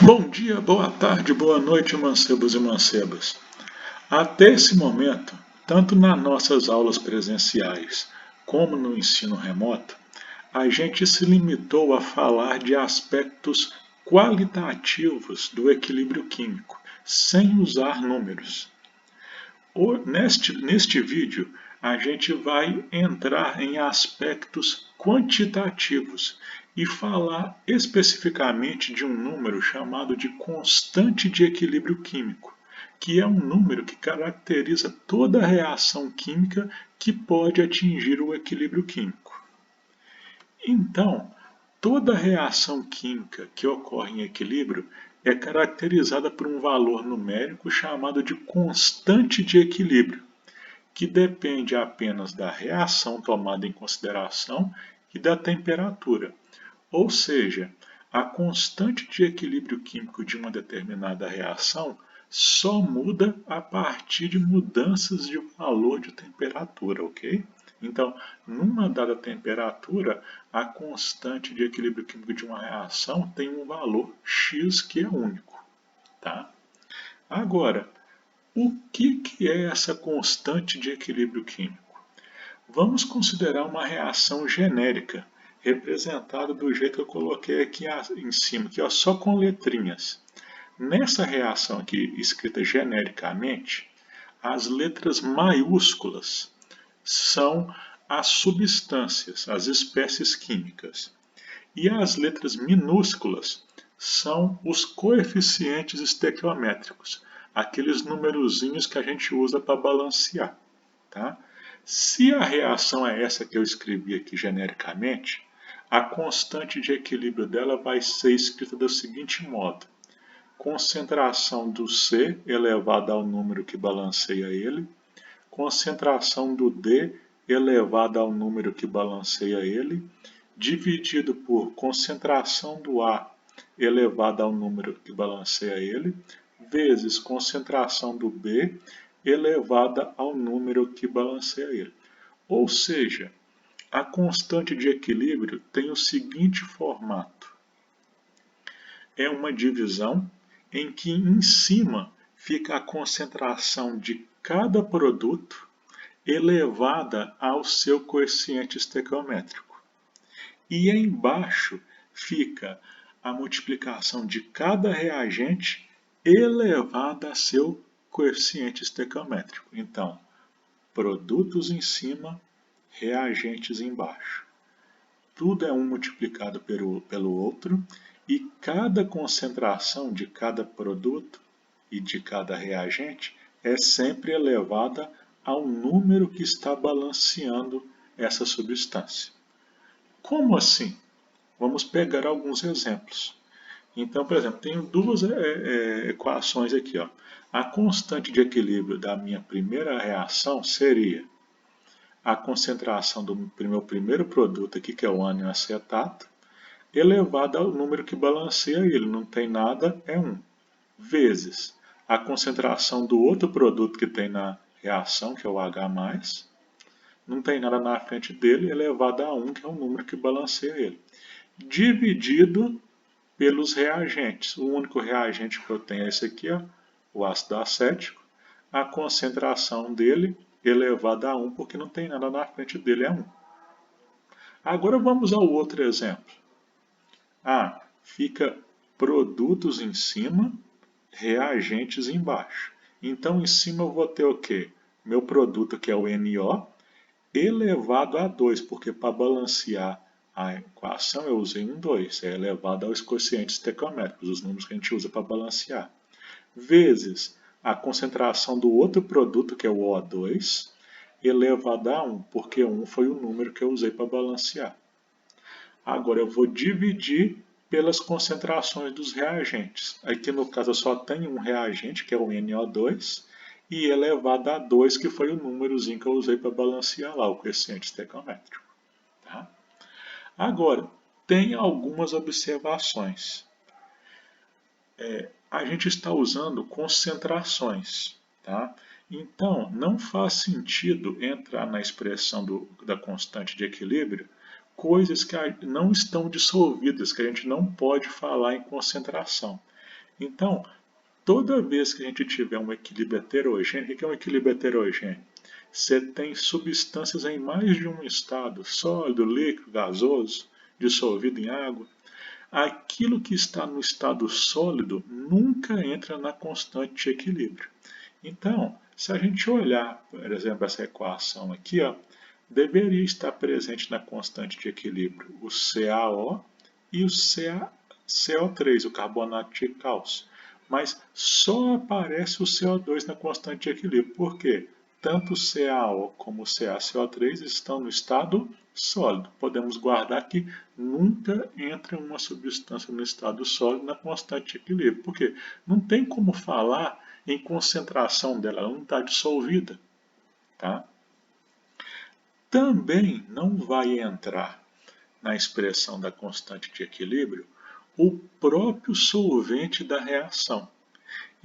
Bom dia, boa tarde, boa noite, mancebos e mancebas. Até esse momento, tanto nas nossas aulas presenciais como no ensino remoto, a gente se limitou a falar de aspectos qualitativos do equilíbrio químico, sem usar números. Neste vídeo, a gente vai entrar em aspectos quantitativos e falar especificamente de um número chamado de constante de equilíbrio químico, que é um número que caracteriza toda reação química que pode atingir o equilíbrio químico. Então, toda reação química que ocorre em equilíbrio é caracterizada por um valor numérico chamado de constante de equilíbrio, que depende apenas da reação tomada em consideração e da temperatura. Ou seja, a constante de equilíbrio químico de uma determinada reação só muda a partir de mudanças de valor de temperatura, ok? Então, numa dada temperatura, a constante de equilíbrio químico de uma reação tem um valor X que é único, tá? Agora, o que é essa constante de equilíbrio químico? Vamos considerar uma reação genérica, representada do jeito que eu coloquei aqui em cima, aqui, ó, só com letrinhas. Nessa reação aqui, escrita genericamente, as letras maiúsculas são as substâncias, as espécies químicas. E as letras minúsculas são os coeficientes estequiométricos, aqueles numerozinhos que a gente usa para balancear. Tá? Se a reação é essa que eu escrevi aqui genericamente, a constante de equilíbrio dela vai ser escrita do seguinte modo: concentração do C elevado ao número que balanceia ele, concentração do D elevado ao número que balanceia ele, dividido por concentração do A elevado ao número que balanceia ele, vezes concentração do B elevada ao número que balanceia ele. Ou seja, a constante de equilíbrio tem o seguinte formato: é uma divisão em que em cima fica a concentração de cada produto elevada ao seu coeficiente estequiométrico. E embaixo fica a multiplicação de cada reagente elevada a seu coeficiente estequiométrico. Então, produtos em cima, reagentes embaixo. Tudo é um multiplicado pelo outro e cada concentração de cada produto e de cada reagente é sempre elevada ao número que está balanceando essa substância. Como assim? Vamos pegar alguns exemplos. Então, por exemplo, tenho duas equações aqui. Ó. A constante de equilíbrio da minha primeira reação seria a concentração do meu primeiro produto aqui, que é o ânion acetato, elevada ao número que balanceia ele, não tem nada, é 1, vezes a concentração do outro produto que tem na reação, que é o H+, não tem nada na frente dele, elevado a 1, que é o número que balanceia ele, dividido pelos reagentes. O único reagente que eu tenho é esse aqui, ó, o ácido acético. A concentração dele elevada a 1, porque não tem nada na frente dele, é 1. Agora vamos ao outro exemplo. Fica produtos em cima, reagentes embaixo. Então, em cima eu vou ter o quê? Meu produto, que é o NO, elevado a 2, porque para balancear a equação eu usei 2, é elevado aos coeficientes estequiométricos, os números que a gente usa para balancear, vezes a concentração do outro produto, que é o O2, elevado a 1, porque 1 foi o número que eu usei para balancear. Agora eu vou dividir pelas concentrações dos reagentes. Aqui no caso eu só tenho um reagente, que é o NO2, e elevado a 2, que foi o númerozinho que eu usei para balancear lá o coeficiente estequiométrico. Tá? Agora, tem algumas observações. A gente está usando concentrações. Tá? Então, não faz sentido entrar na expressão da constante de equilíbrio coisas que não estão dissolvidas, que a gente não pode falar em concentração. Então, toda vez que a gente tiver um equilíbrio heterogêneo, o que é um equilíbrio heterogêneo? Você tem substâncias em mais de um estado, sólido, líquido, gasoso, dissolvido em água. Aquilo que está no estado sólido nunca entra na constante de equilíbrio. Então, se a gente olhar, por exemplo, essa equação aqui, ó, deveria estar presente na constante de equilíbrio o CaO e o CO3, o carbonato de cálcio. Mas só aparece o CO2 na constante de equilíbrio. Por quê? Tanto o CaO como o CaCO3 estão no estado sólido. Podemos guardar que nunca entra uma substância no estado sólido na constante de equilíbrio. Por quê? Não tem como falar em concentração dela, ela não está dissolvida. Tá? Também não vai entrar na expressão da constante de equilíbrio o próprio solvente da reação.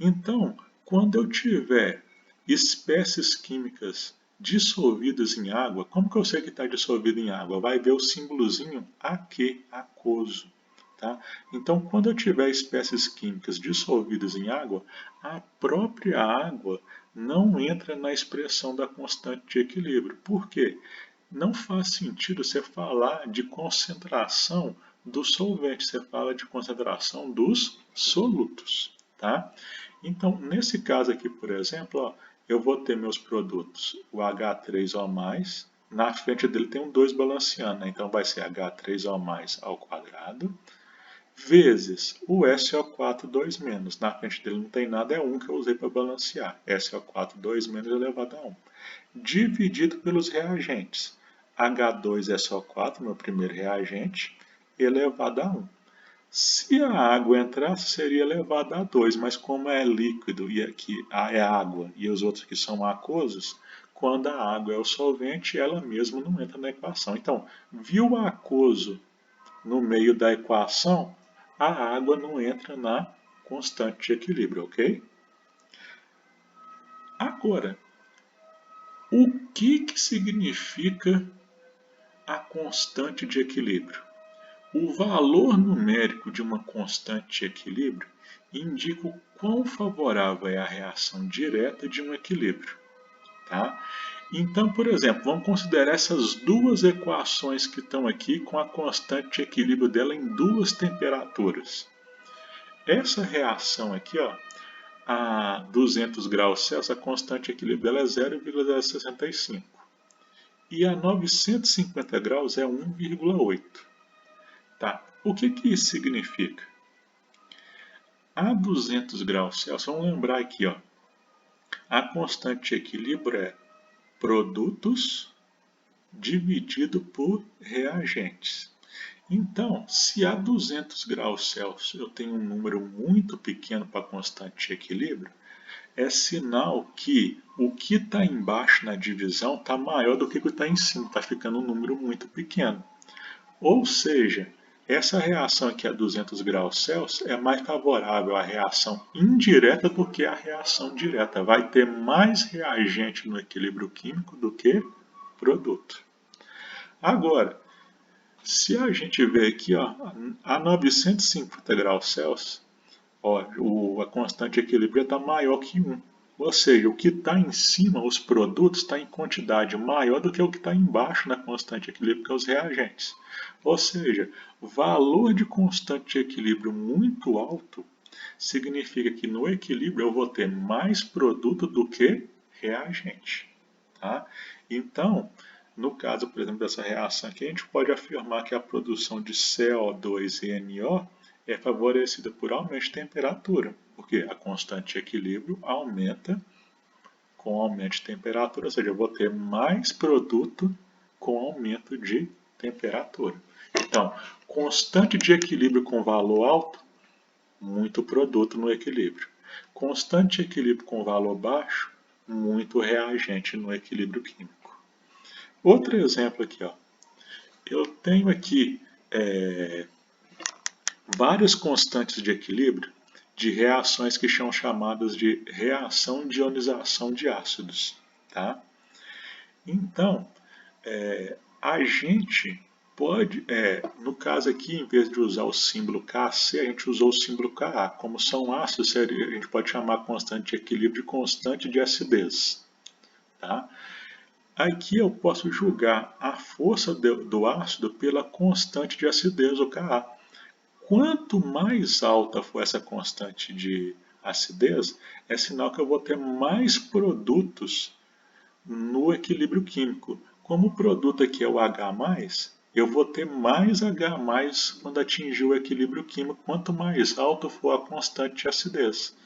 Então, quando eu tiver espécies químicas dissolvidas em água, como que eu sei que está dissolvido em água? Vai ver o símbolozinho AQ, aquoso. Tá? Então, quando eu tiver espécies químicas dissolvidas em água, a própria água não entra na expressão da constante de equilíbrio. Por quê? Não faz sentido você falar de concentração do solvente, você fala de concentração dos solutos. Tá? Então, nesse caso aqui, por exemplo, ó, eu vou ter meus produtos, o H3O+, na frente dele tem um 2 balanceando, né? Então vai ser H3O+, ao quadrado, vezes o SO4 2-, na frente dele não tem nada, é 1 que eu usei para balancear, SO4 2- elevado a 1, dividido pelos reagentes, H2SO4, meu primeiro reagente, elevado a 1. Se a água entrasse, seria elevado a 2, mas como é líquido e aqui é água e os outros aqui são aquosos, quando a água é o solvente, ela mesma não entra na equação. Então, viu o aquoso no meio da equação, a água não entra na constante de equilíbrio, ok? Agora, o que significa a constante de equilíbrio? O valor numérico de uma constante de equilíbrio indica o quão favorável é a reação direta de um equilíbrio. Tá? Então, por exemplo, vamos considerar essas duas equações que estão aqui com a constante de equilíbrio dela em duas temperaturas. Essa reação aqui, ó, a 200 graus Celsius, a constante de equilíbrio dela é 0,65. E a 950 graus é 1,8. Tá? O que isso significa? A 200 graus Celsius, vamos lembrar aqui, ó, a constante de equilíbrio é produtos dividido por reagentes. Então, se a 200 graus Celsius eu tenho um número muito pequeno para a constante de equilíbrio, é sinal que o que está embaixo na divisão está maior do que o que está em cima, está ficando um número muito pequeno. Ou seja, essa reação aqui a 200 graus Celsius é mais favorável à reação indireta do que à reação direta. Vai ter mais reagente no equilíbrio químico do que produto. Agora, se a gente ver aqui, ó, a 950 graus Celsius, ó, a constante de equilíbrio está maior que 1. Ou seja, o que está em cima, os produtos, está em quantidade maior do que o que está embaixo na constante de equilíbrio, que é os reagentes. Ou seja, valor de constante de equilíbrio muito alto significa que no equilíbrio eu vou ter mais produto do que reagente. Tá? Então, no caso, por exemplo, dessa reação aqui, a gente pode afirmar que a produção de CO2 e NO é favorecida por aumento de temperatura, porque a constante de equilíbrio aumenta com aumento de temperatura, ou seja, eu vou ter mais produto com aumento de temperatura. Então, constante de equilíbrio com valor alto, muito produto no equilíbrio. Constante de equilíbrio com valor baixo, muito reagente no equilíbrio químico. Outro exemplo aqui, ó. Eu tenho aqui várias constantes de equilíbrio de reações que são chamadas de reação de ionização de ácidos. Tá? Então, a gente No caso aqui, em vez de usar o símbolo Kc, a gente usou o símbolo Ka. Como são ácidos, a gente pode chamar a constante de equilíbrio de constante de acidez. Tá? Aqui eu posso julgar a força do ácido pela constante de acidez, o Ka. Quanto mais alta for essa constante de acidez, é sinal que eu vou ter mais produtos no equilíbrio químico. Como o produto aqui é o H+, eu vou ter mais H+, quando atingir o equilíbrio químico, quanto mais alto for a constante de acidez.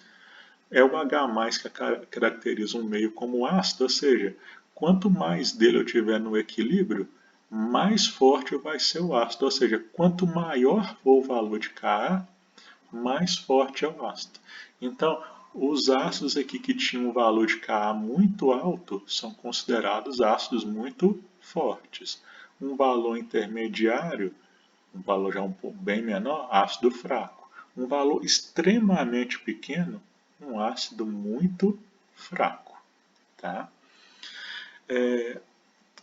É o H+, que caracteriza um meio como ácido, ou seja, quanto mais dele eu tiver no equilíbrio, mais forte vai ser o ácido, ou seja, quanto maior for o valor de Ka, mais forte é o ácido. Então, os ácidos aqui que tinham um valor de Ka muito alto são considerados ácidos muito fortes. Um valor intermediário, um valor já um pouco bem menor, ácido fraco. Um valor extremamente pequeno, um ácido muito fraco. Tá?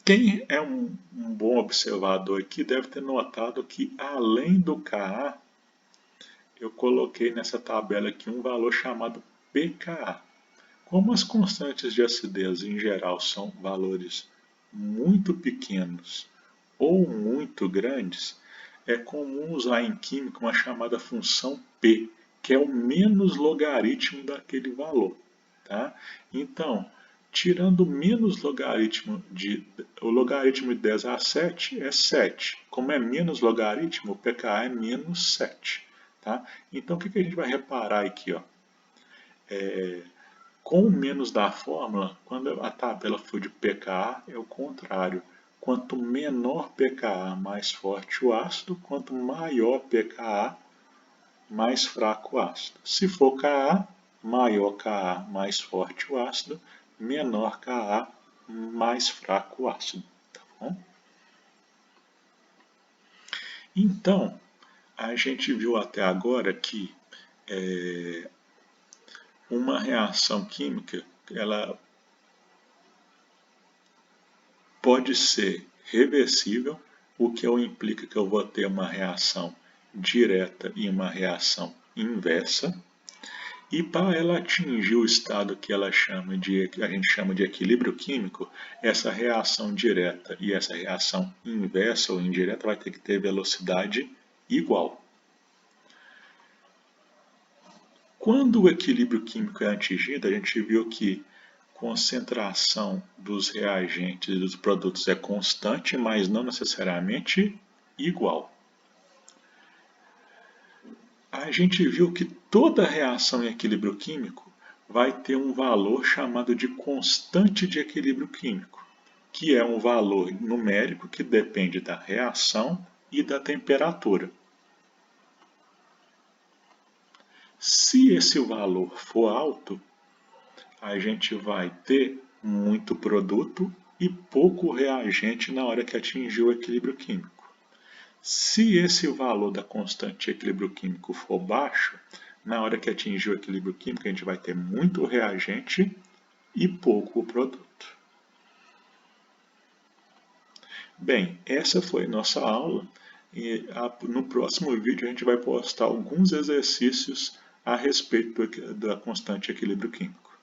Quem é um bom observador aqui deve ter notado que além do Ka, eu coloquei nessa tabela aqui um valor chamado pKa. Como as constantes de acidez em geral são valores muito pequenos ou muito grandes, é comum usar em química uma chamada função p, que é o menos logaritmo daquele valor. Tá? Então, tirando o menos logaritmo o logaritmo de 10 a 7 é 7. Como é menos logaritmo, o pKa é menos 7. Tá? Então, o que a gente vai reparar aqui? Ó? Com o menos da fórmula, quando a tabela for de pKa, é o contrário. Quanto menor pKa, mais forte o ácido. Quanto maior pKa, mais fraco o ácido. Se for Ka, maior Ka, mais forte o ácido. Menor Ka, mais fraco o ácido. Tá bom? Então, a gente viu até agora que uma reação química, ela pode ser reversível, o que implica que eu vou ter uma reação direta e uma reação inversa. E para ela atingir o estado que a gente chama de equilíbrio químico, essa reação direta e essa reação inversa ou indireta vai ter que ter velocidade igual. Quando o equilíbrio químico é atingido, a gente viu que concentração dos reagentes e dos produtos é constante, mas não necessariamente igual. A gente viu que toda reação em equilíbrio químico vai ter um valor chamado de constante de equilíbrio químico, que é um valor numérico que depende da reação e da temperatura. Se esse valor for alto, a gente vai ter muito produto e pouco reagente na hora que atingir o equilíbrio químico. Se esse valor da constante de equilíbrio químico for baixo, na hora que atingir o equilíbrio químico, a gente vai ter muito reagente e pouco produto. Bem, essa foi nossa aula e no próximo vídeo a gente vai postar alguns exercícios a respeito da constante de equilíbrio químico.